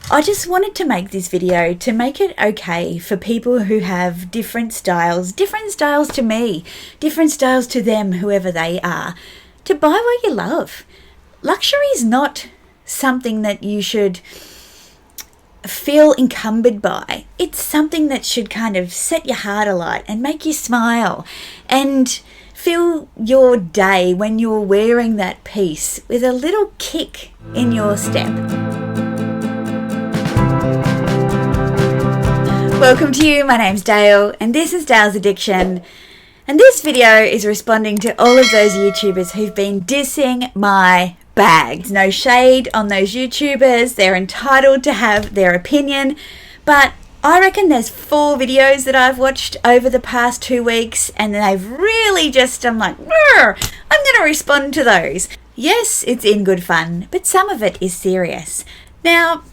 I just wanted to make this video to make it okay for people who have different styles to me, different styles to them, whoever they are, to buy what you love. Luxury is not something that you should feel encumbered by. It's something that should kind of set your heart alight and make you smile and fill your day when you're wearing that piece with a little kick in your step. Welcome to you, my name's Dale and this is DaylesAddiction, and this video is responding to all of those YouTubers who've been dissing my bags. No shade on those YouTubers, they're entitled to have their opinion, but I reckon there's 4 videos that I've watched over the past 2 weeks and they've really just, I'm like, I'm going to respond to those. Yes, it's in good fun, but some of it is serious. Now,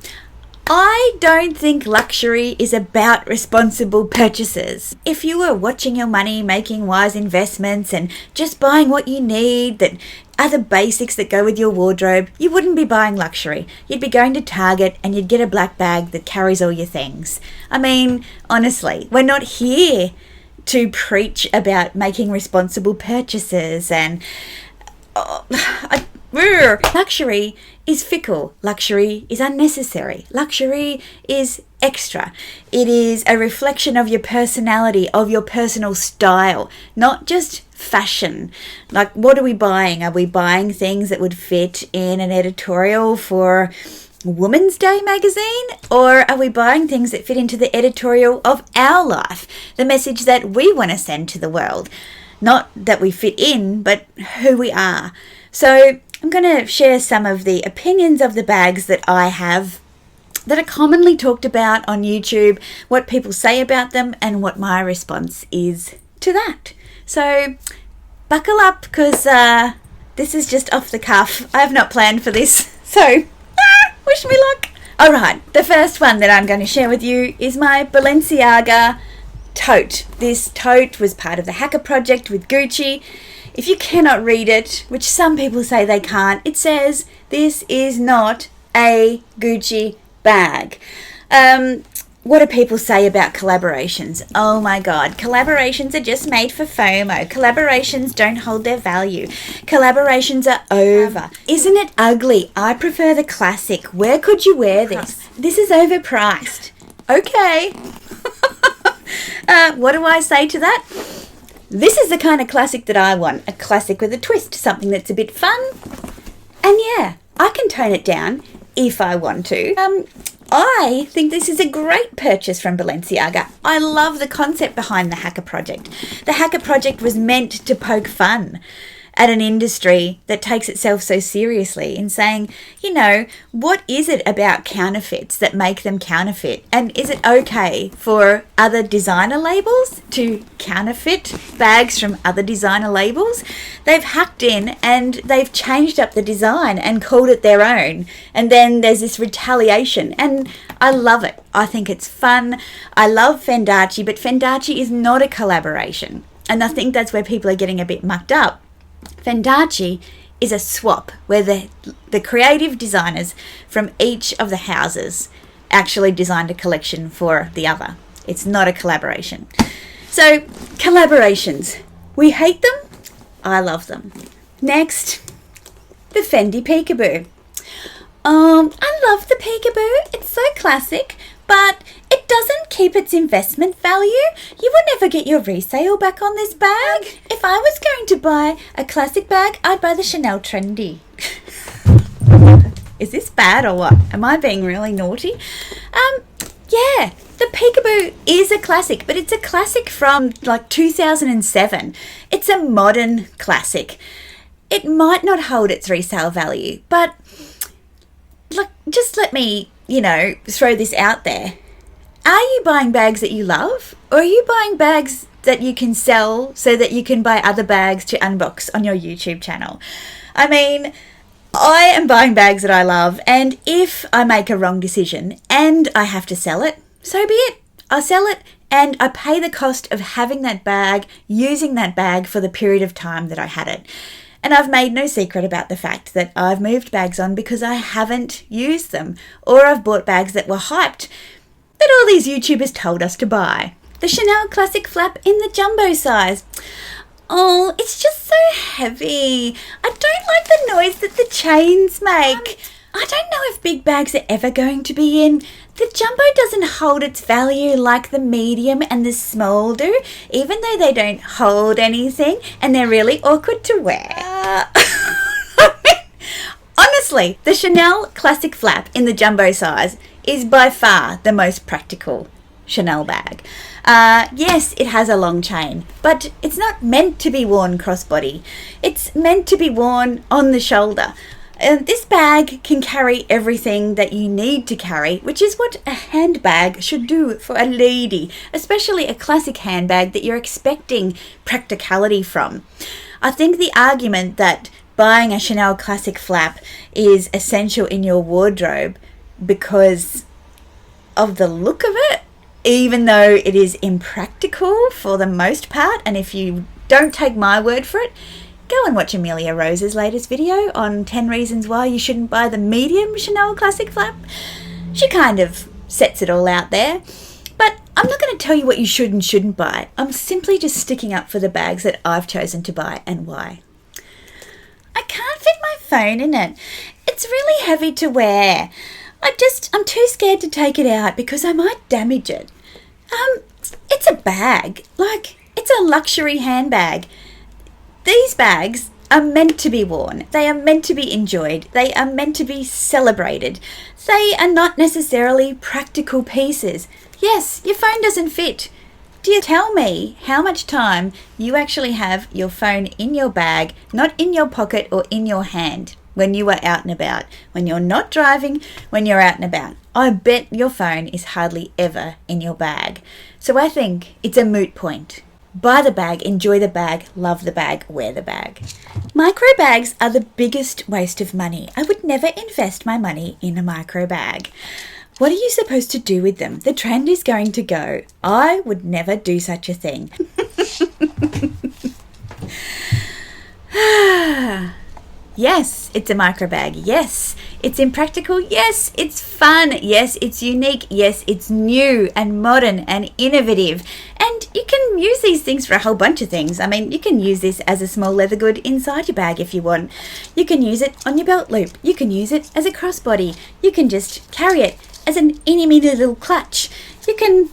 I don't think luxury is about responsible purchases. If you were watching your money, making wise investments and just buying what you need, that are the basics that go with your wardrobe, you wouldn't be buying luxury. You'd be going to Target and you'd get a black bag that carries all your things. I mean, honestly, we're not here to preach about making responsible purchases and luxury is fickle. Luxury is unnecessary. Luxury is extra. It is a reflection of your personality, of your personal style, not just fashion. Like, what are we buying? Are we buying things that would fit in an editorial for Women's Day magazine? Or are we buying things that fit into the editorial of our life, the message that we want to send to the world? Not that we fit in, but who we are. So I'm going to share some of the opinions of the bags that I have that are commonly talked about on YouTube, what people say about them, and what my response is to that. So buckle up, because this is just off the cuff. I have not planned for this, so wish me luck. Alright, the first one that I'm going to share with you is my Balenciaga tote. This tote was part of the hacker project with Gucci. If you cannot read it, which some people say they can't, it says, "This is not a Gucci bag." What do people say about collaborations? Oh my God, collaborations are just made for FOMO. Collaborations don't hold their value. Collaborations are over. Isn't it ugly? I prefer the classic. Where could you wear this? This is overpriced. Okay. What do I say to that? This is the kind of classic that I want. A classic with a twist, something that's a bit fun. And yeah, I can tone it down if I want to. I think this is a great purchase from Balenciaga. I love the concept behind the hacker project. The hacker project was meant to poke fun at an industry that takes itself so seriously in saying, you know, what is it about counterfeits that make them counterfeit? And is it okay for other designer labels to counterfeit bags from other designer labels? They've hacked in and they've changed up the design and called it their own. And then there's this retaliation. And I love it. I think it's fun. I love Fendace, but Fendace is not a collaboration. And I think that's where people are getting a bit mucked up. Fendace is a swap where the creative designers from each of the houses actually designed a collection for the other. It's not a collaboration. So, collaborations. We hate them. I love them. Next, the Fendi Peekaboo. I love the Peekaboo. It's so classic, but it doesn't keep its investment value. You will never get your resale back on this bag. If I was going to buy a classic bag, I'd buy the Chanel Trendy. Is this bad or what? Am I being really naughty? Yeah, the Peekaboo is a classic, but it's a classic from like 2007. It's a modern classic. It might not hold its resale value, but look, just let me, throw this out there. Are you buying bags that you love, or are you buying bags that you can sell so that you can buy other bags to unbox on your YouTube channel? I mean, I am buying bags that I love, and if I make a wrong decision and I have to sell it, so be it. I'll sell it and I pay the cost of having that bag, using that bag for the period of time that I had it. And I've made no secret about the fact that I've moved bags on because I haven't used them, or I've bought bags that were hyped that all these YouTubers told us to buy. The Chanel Classic Flap in the jumbo size. Oh, it's just so heavy. I don't like the noise that the chains make. I don't know if big bags are ever going to be in. The jumbo doesn't hold its value like the medium and the small do, even though they don't hold anything and they're really awkward to wear. Honestly, the Chanel Classic Flap in the jumbo size is by far the most practical Chanel bag. Yes, it has a long chain, but it's not meant to be worn crossbody. It's meant to be worn on the shoulder. This bag can carry everything that you need to carry, which is what a handbag should do for a lady, especially a classic handbag that you're expecting practicality from. I think the argument that buying a Chanel Classic Flap is essential in your wardrobe because of the look of it, even though it is impractical for the most part, and if you don't take my word for it, go and watch Amelia Rose's latest video on 10 reasons why you shouldn't buy the medium Chanel Classic Flap. She kind of sets it all out there. But I'm not going to tell you what you should and shouldn't buy. I'm simply just sticking up for the bags that I've chosen to buy and why. I can't fit my phone in it. It's really heavy to wear. I'm too scared to take it out because I might damage it. It's a bag. It's a luxury handbag. These bags are meant to be worn. They are meant to be enjoyed. They are meant to be celebrated. They are not necessarily practical pieces. Yes, your phone doesn't fit. Do you tell me how much time you actually have your phone in your bag, not in your pocket or in your hand when you are out and about? When you're not driving, when you're out and about. I bet your phone is hardly ever in your bag. So I think it's a moot point. Buy the bag, enjoy the bag, love the bag, wear the bag. Micro bags are the biggest waste of money. I would never invest my money in a micro bag. What are you supposed to do with them? The trend is going to go. I would never do such a thing. Yes, it's a micro bag. Yes, it's impractical. Yes, it's fun. Yes, it's unique. Yes, it's new and modern and innovative. And you can use these things for a whole bunch of things. I mean, you can use this as a small leather good inside your bag if you want. You can use it on your belt loop. You can use it as a crossbody. You can just carry it as an eeny-meeny little clutch. You can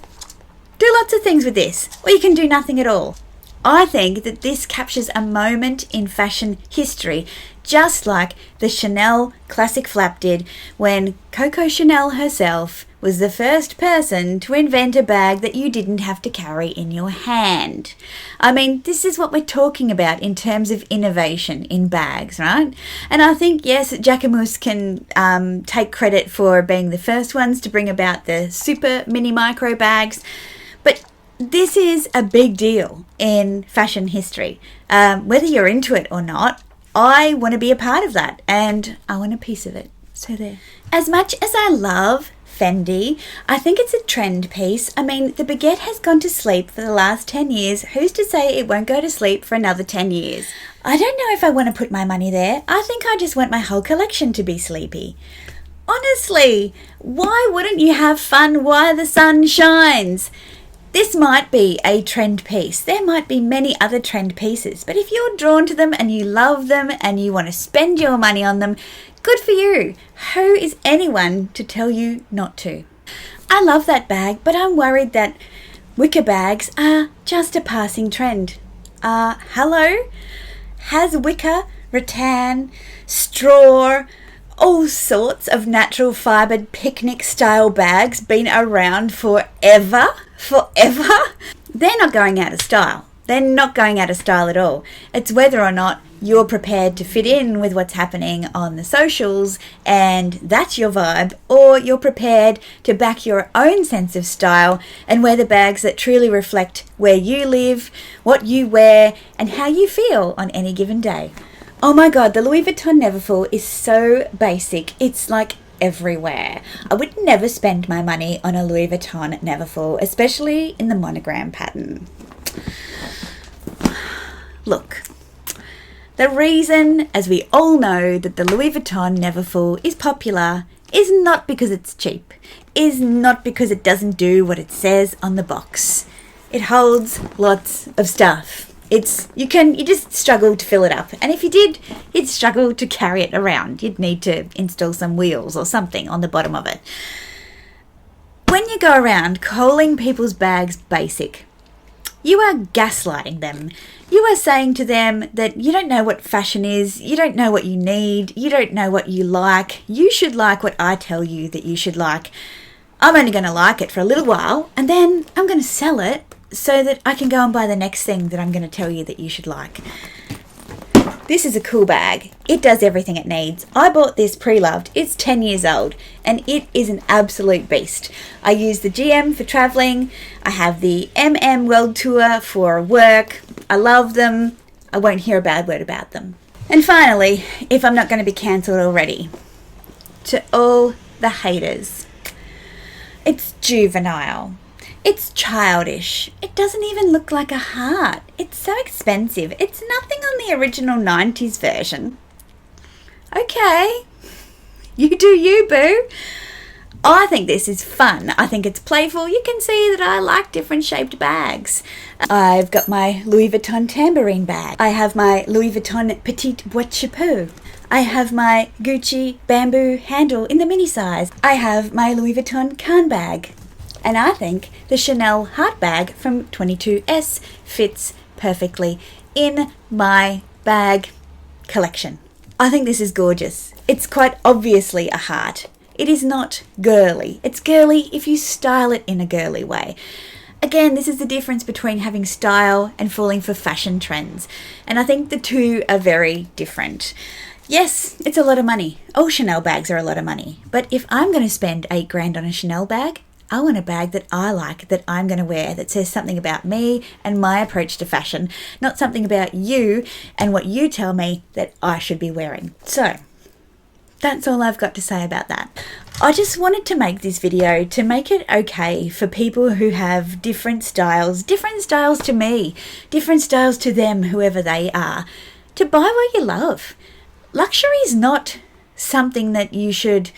do lots of things with this, or you can do nothing at all. I think that this captures a moment in fashion history, just like the Chanel Classic Flap did when Coco Chanel herself was the first person to invent a bag that you didn't have to carry in your hand. I mean, this is what we're talking about in terms of innovation in bags, right? And I think, yes, Jacquemus can take credit for being the first ones to bring about the super mini micro bags, but this is a big deal in fashion history. Whether you're into it or not, I want to be a part of that and I want a piece of it. So there. As much as I love Fendi, I think it's a trend piece. I mean, the baguette has gone to sleep for the last 10 years. Who's to say it won't go to sleep for another 10 years? I don't know if I want to put my money there. I think I just want my whole collection to be sleepy. Honestly, why wouldn't you have fun while the sun shines? This might be a trend piece. There might be many other trend pieces, but if you're drawn to them and you love them and you want to spend your money on them, good for you. Who is anyone to tell you not to? I love that bag, but I'm worried that wicker bags are just a passing trend. Hello? Has wicker, rattan, straw, all sorts of natural fibred picnic style bags been around forever? Forever? They're not going out of style. They're not going out of style at all. It's whether or not you're prepared to fit in with what's happening on the socials and that's your vibe, or you're prepared to back your own sense of style and wear the bags that truly reflect where you live, what you wear, and how you feel on any given day. Oh my God, the Louis Vuitton Neverfull is so basic. It's like everywhere. I would never spend my money on a Louis Vuitton Neverfull, especially in the monogram pattern. Look, The reason, as we all know, that the Louis Vuitton Neverfull is popular is not because it's cheap, is not because it doesn't do what it says on the box. It holds lots of stuff. You just struggle to fill it up. And if you did, you'd struggle to carry it around. You'd need to install some wheels or something on the bottom of it. When you go around calling people's bags basic, you are gaslighting them. You are saying to them that you don't know what fashion is, you don't know what you need, you don't know what you like. You should like what I tell you that you should like. I'm only going to like it for a little while, and then I'm going to sell it so that I can go and buy the next thing that I'm going to tell you that you should like. This is a cool bag. It does everything it needs. I bought this pre-loved. It's 10 years old and it is an absolute beast. I use the GM for traveling. I have the MM World Tour for work. I love them. I won't hear a bad word about them. And finally, if I'm not going to be cancelled already, to all the haters, it's juvenile. It's childish. It doesn't even look like a heart. It's so expensive. It's nothing on the original 90s version. Okay, you do you, boo. I think this is fun. I think it's playful. You can see that I like different shaped bags. I've got my Louis Vuitton tambourine bag. I have my Louis Vuitton Petite Boîte Chapeau. I have my Gucci bamboo handle in the mini size. I have my Louis Vuitton Cannes bag. And I think the Chanel heart bag from 22S fits perfectly in my bag collection. I think this is gorgeous. It's quite obviously a heart. It is not girly. It's girly if you style it in a girly way. Again, this is the difference between having style and falling for fashion trends. And I think the two are very different. Yes, it's a lot of money. All Chanel bags are a lot of money. But if I'm going to spend $8,000 on a Chanel bag, I want a bag that I like, that I'm going to wear, that says something about me and my approach to fashion, not something about you and what you tell me that I should be wearing. So, that's all I've got to say about that. I just wanted to make this video to make it okay for people who have different styles to me, different styles to them, whoever they are, to buy what you love. Luxury is not something that you should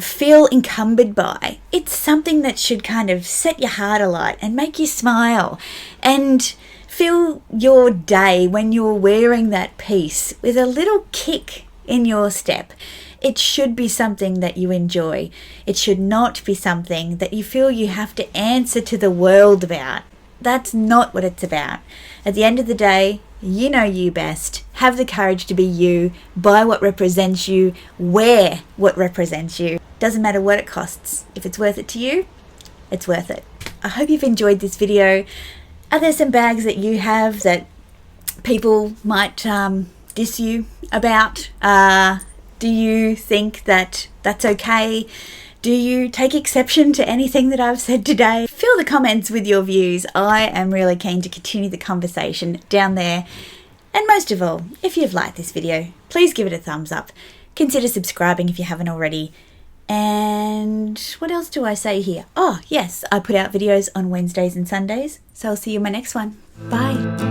feel encumbered by. It's something that should kind of set your heart alight and make you smile and fill your day when you're wearing that piece with a little kick in your step. It should be something that you enjoy. It should not be something that you feel you have to answer to the world about. That's not what it's about. At the end of the day, you know you best. Have the courage to be you. Buy what represents you. Wear what represents you. Doesn't matter what it costs. If it's worth it to you, it's worth it. I hope you've enjoyed this video. Are there some bags that you have that people might diss you about? Do you think that that's okay? Do you take exception to anything that I've said today? Fill the comments with your views. I am really keen to continue the conversation down there. And most of all, if you've liked this video, please give it a thumbs up. Consider subscribing if you haven't already. And what else do I say here? Oh, yes, I put out videos on Wednesdays and Sundays. So I'll see you in my next one. Bye.